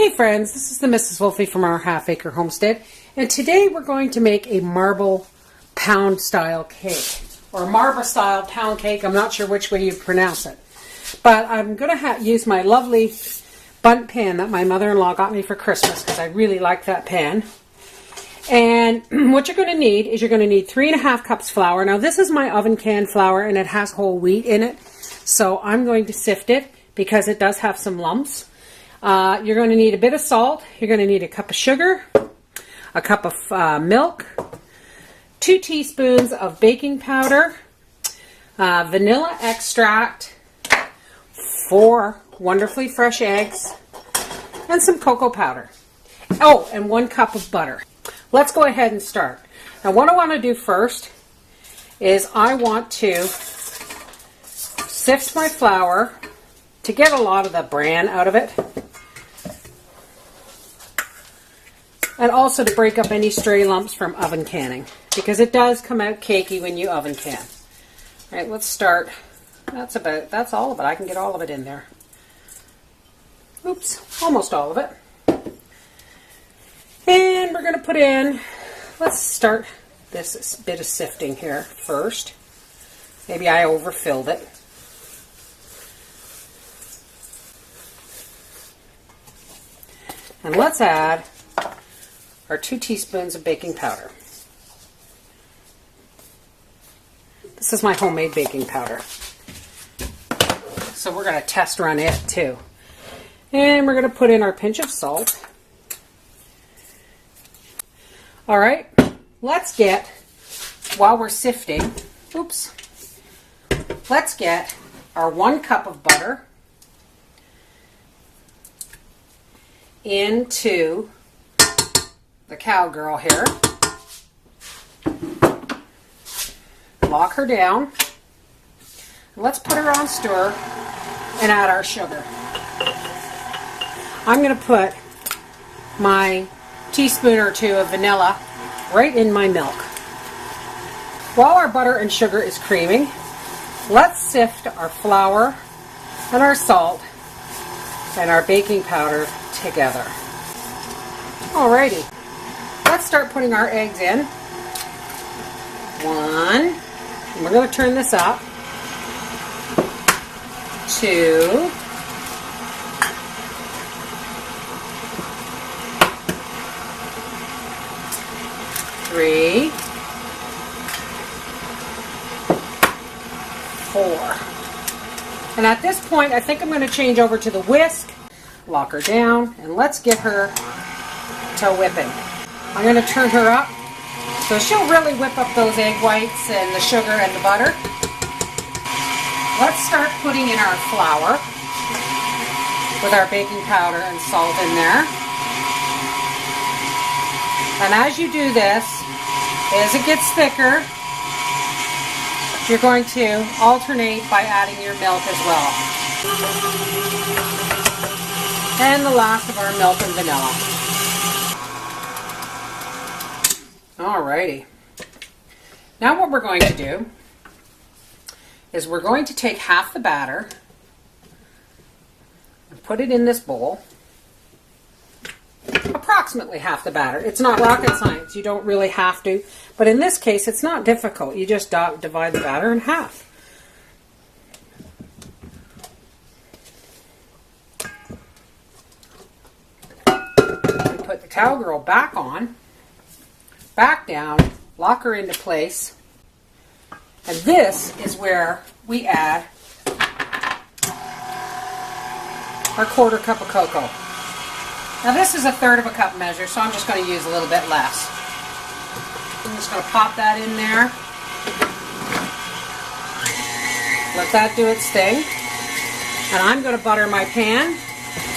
Hey friends, this is the Mrs. Wolfie from our Half Acre Homestead, and today we're going to make a marble pound style cake, or marble style pound cake. I'm not sure which way you pronounce it, but I'm going to use my lovely bundt pan that my mother-in-law got me for Christmas because I really like that pan. And what you're going to need is you're going to need 3.5 cups flour. Now this is my oven canned flour and it has whole wheat in it, so I'm going to sift it because it does have some lumps. You're going to need a bit of salt. You're going to need a cup of sugar, a cup of milk, 2 teaspoons of baking powder, vanilla extract, 4 wonderfully fresh eggs, and some cocoa powder. Oh, and 1 cup of butter. Let's go ahead and start. Now what I want to do first is I want to sift my flour to get a lot of the bran out of it. And also to break up any stray lumps from oven canning, because it does come out cakey when you oven can. All right, let's start. That's all of it. I can get all of it in there. Oops, almost all of it. And we're going to put in, let's start this bit of sifting here first. Maybe I overfilled it. And let's add our 2 teaspoons of baking powder. This is my homemade baking powder, so we're going to test run it too. And we're going to put in our pinch of salt. Alright, let's get, while we're sifting, let's get our 1 cup of butter into the cowgirl here. Lock her down. Let's put her on stir and add our sugar. I'm going to put my teaspoon or 2 of vanilla right in my milk. While our butter and sugar is creaming, let's sift our flour and our salt and our baking powder together. Alrighty, let's start putting our eggs in. 1, and we're going to turn this up. 2, 3, 4. And at this point, I think I'm going to change over to the whisk, lock her down, and let's get her to whipping. I'm going to turn her up so she'll really whip up those egg whites and the sugar and the butter. Let's start putting in our flour with our baking powder and salt in there. And as you do this, as it gets thicker, you're going to alternate by adding your milk as well. And the last of our milk and vanilla. Alrighty. Now what we're going to do is we're going to take half the batter and put it in this bowl. Approximately half the batter. It's not rocket science. You don't really have to. But in this case, it's not difficult. You just divide the batter in half. And put the cowgirl back on, back down, lock her into place. And this is where we add our 1/4 cup of cocoa. Now this is a 1/3 cup measure, so I'm just going to use a little bit less. I'm just going to pop that in there. Let that do its thing. And I'm going to butter my pan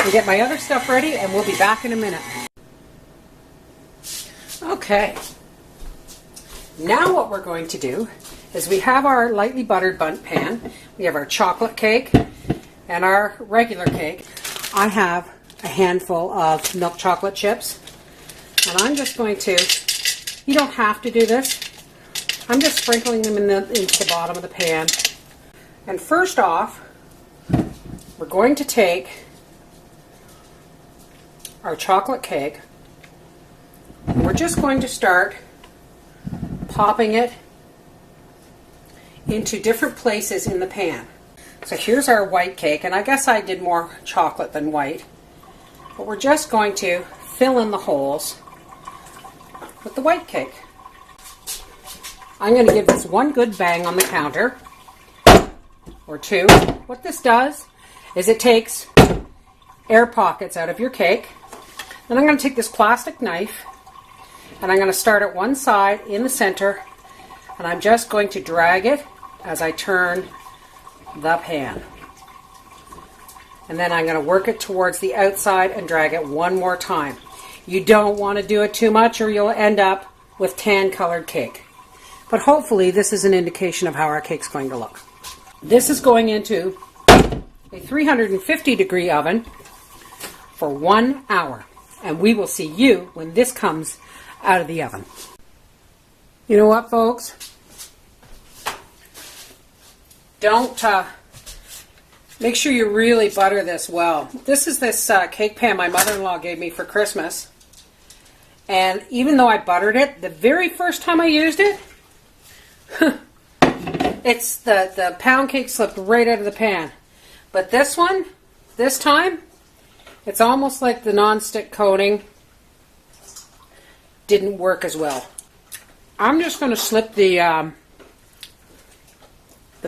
and get my other stuff ready, and we'll be back in a minute. Okay. Now what we're going to do is we have our lightly buttered bundt pan. We have our chocolate cake and our regular cake. I have a handful of milk chocolate chips, and I'm just going to, you don't have to do this, I'm just sprinkling them into the bottom of the pan. And first off, we're going to take our chocolate cake. We're just going to start popping it into different places in the pan. So here's our white cake, and I guess I did more chocolate than white. But we're just going to fill in the holes with the white cake. I'm going to give this one good bang on the counter, or two. What this does is it takes air pockets out of your cake. Then I'm going to take this plastic knife, and I'm going to start at one side in the center, and I'm just going to drag it as I turn the pan. And then I'm going to work it towards the outside and drag it one more time. You don't want to do it too much or you'll end up with tan colored cake. But hopefully this is an indication of how our cake's going to look. This is going into a 350 degree oven for 1 hour. And we will see you when this comes out of the oven. You know what, folks? Don't make sure you really butter this well. This is this cake pan my mother-in-law gave me for Christmas. And even though I buttered it, the very first time I used it, it's the pound cake slipped right out of the pan. But this one, this time, it's almost like the non-stick coating didn't work as well. I'm just going to slip the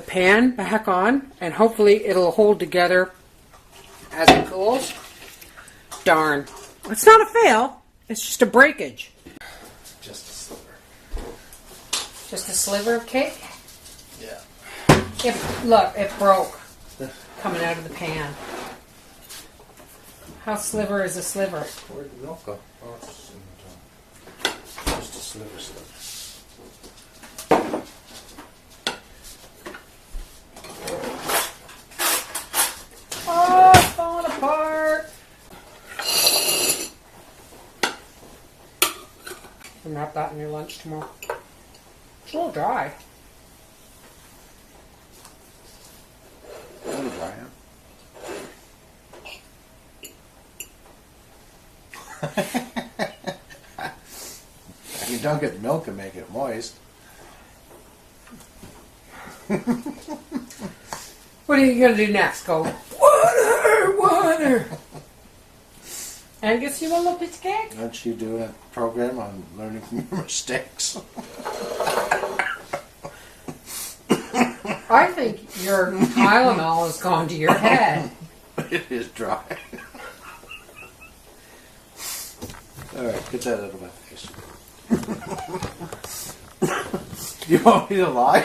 pan back on, and hopefully it'll hold together as it cools. Darn. It's not a fail, it's just a breakage. Just a sliver. Just a sliver of cake? Yeah. Look, it broke coming out of the pan. How sliver is a sliver? Where'd the milk go? Oh, it's in the top. Just a sliver. Oh, it's falling apart. And wrap that in your lunch tomorrow. It's a little dry. A little dry, huh? You don't get milk and make it moist. What are you going to do next? Go, water, water. Angus, you want a little piece of cake? Don't you do a program on learning from your mistakes? I think your Tylenol has gone to your head. It is dry. Alright, get that out of my face. You want me to lie?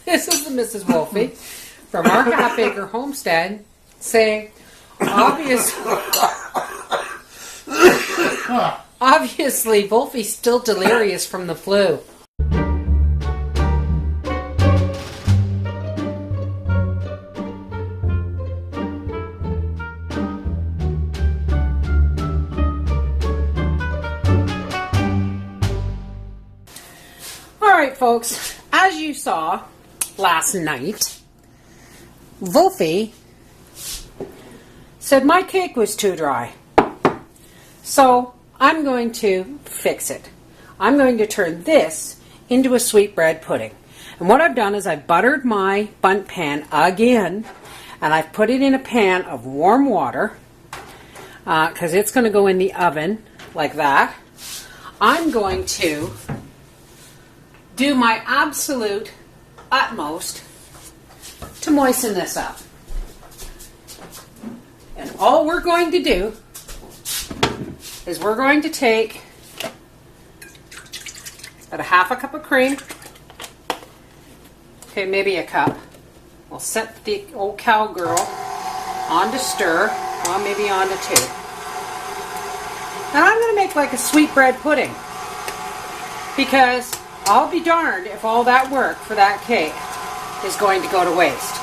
This is the Mrs. Wolfie from our half-acre homestead saying, obviously Wolfie's still delirious from the flu. Alright folks, as you saw last night, Wolfie said my cake was too dry. So I'm going to fix it. I'm going to turn this into a sweetbread pudding. And what I've done is I've buttered my bundt pan again, and I've put it in a pan of warm water because it's going to go in the oven like that. I'm going to do my absolute utmost to moisten this up. And all we're going to do is we're going to take about a half a cup of cream. Okay, maybe a cup. We'll set the old cowgirl on to stir, well, maybe on to two. And I'm going to make like a sweetbread pudding, because I'll be darned if all that work for that cake is going to go to waste.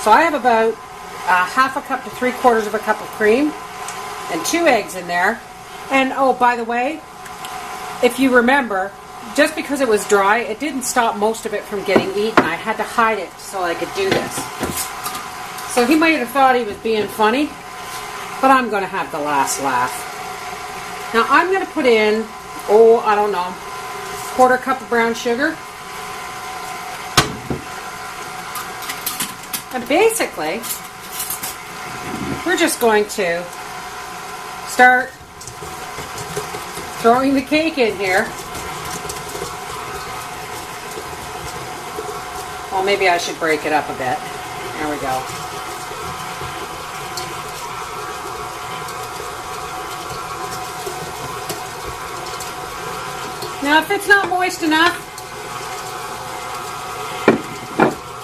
So I have about half a cup to 3/4 of a cup of cream and 2 eggs in there. And oh, by the way, if you remember, just because it was dry, it didn't stop most of it from getting eaten. I had to hide it so I could do this. So he might have thought he was being funny, but I'm going to have the last laugh. Now I'm going to put in, I don't know, 1/4 cup of brown sugar. And basically, we're just going to start throwing the cake in here. Well, maybe I should break it up a bit. There we go. Now, if it's not moist enough,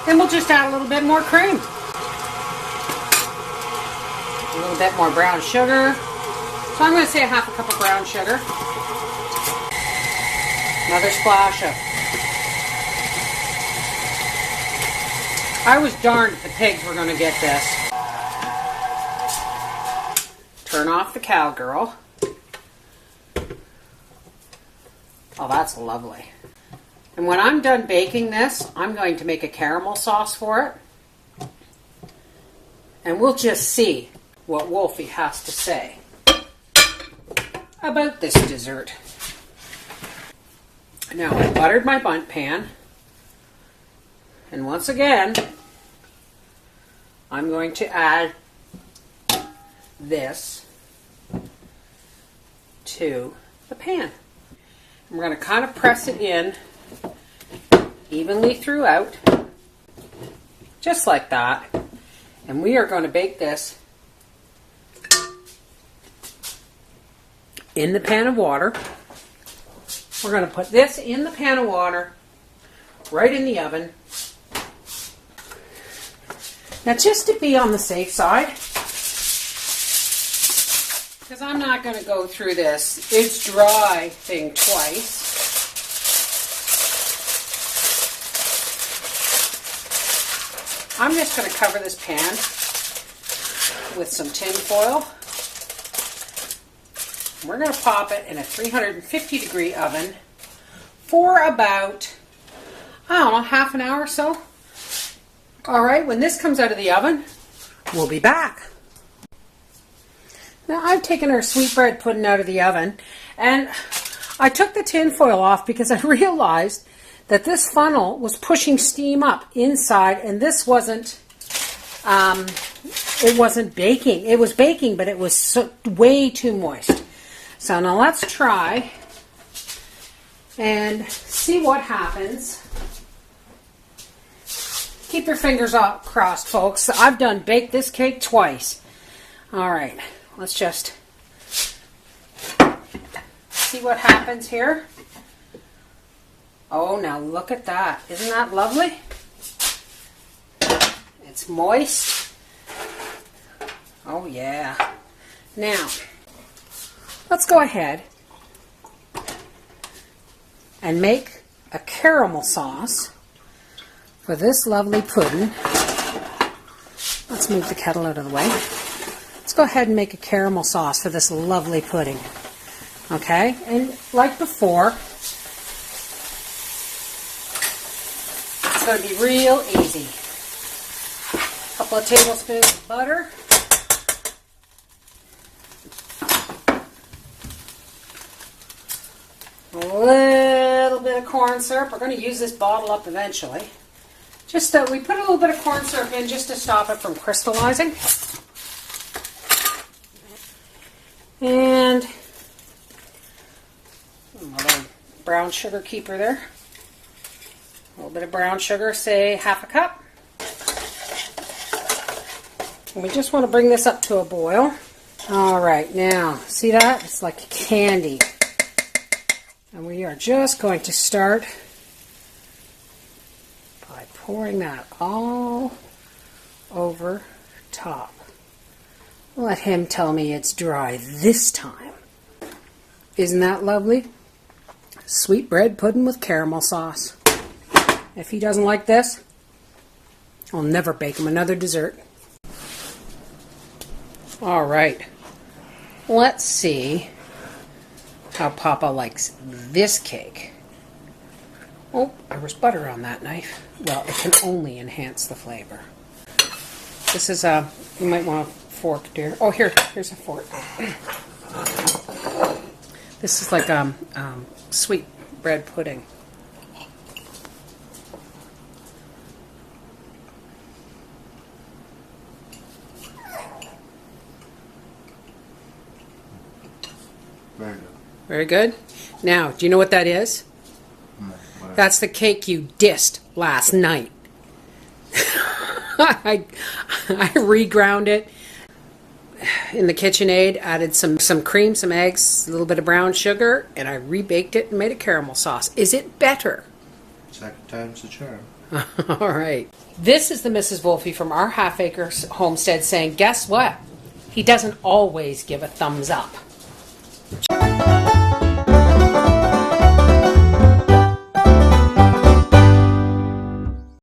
then we'll just add a little bit more cream. A little bit more brown sugar. So I'm going to say 1/2 cup of brown sugar. Another splash of... I was darned if the pigs were going to get this. Turn off the cowgirl. Oh, that's lovely. And when I'm done baking this, I'm going to make a caramel sauce for it. And we'll just see what Wolfie has to say about this dessert. Now, I buttered my bundt pan. And once again, I'm going to add this to the pan. We're going to kind of press it in evenly throughout, just like that. And we are going to bake this in the pan of water. We're going to put this in the pan of water, right in the oven. Now, just to be on the safe side, because I'm not going to go through this "it's dry" thing twice. I'm just going to cover this pan with some tin foil. We're going to pop it in a 350-degree oven for about, I don't know, 1/2 hour or so. All right, when this comes out of the oven, we'll be back. Now, I've taken our sweetbread pudding out of the oven, and I took the tin foil off because I realized that this funnel was pushing steam up inside, and this wasn't, it wasn't baking. It was baking, but it was way too moist. So now let's try and see what happens. Keep your fingers crossed, folks. I've baked this cake twice. All right. Let's just see what happens here. Oh, now look at that. Isn't that lovely? It's moist. Oh, yeah. Now, let's go ahead and make a caramel sauce for this lovely pudding. Let's move the kettle out of the way. Let's go ahead and make a caramel sauce for this lovely pudding. Okay, and like before, it's going to be real easy. A couple of tablespoons of butter. A little bit of corn syrup. We're going to use this bottle up eventually. Just we put a little bit of corn syrup in just to stop it from crystallizing. And a little brown sugar keeper there. A little bit of brown sugar, say 1/2 cup. And we just want to bring this up to a boil. All right, now, see that? It's like candy. And we are just going to start by pouring that all over top. Let him tell me it's dry this time. Isn't that lovely? Sweetbread pudding with caramel sauce. If he doesn't like this, I'll never bake him another dessert. All right. Let's see how Papa likes this cake. Oh, there was butter on that knife. Well, it can only enhance the flavor. This is you might want to fork, dear. Oh, here's a fork. This is like sweet bread pudding. Very good. Very good. Now, do you know what that is? Whatever. That's the cake you dissed last night. I reground it in the KitchenAid, added some cream, some eggs, a little bit of brown sugar, and I rebaked it and made a caramel sauce. Is it better? Second time's the charm. All right. This is the Mrs. Wolfe from our half-acre homestead saying, guess what? He doesn't always give a thumbs up.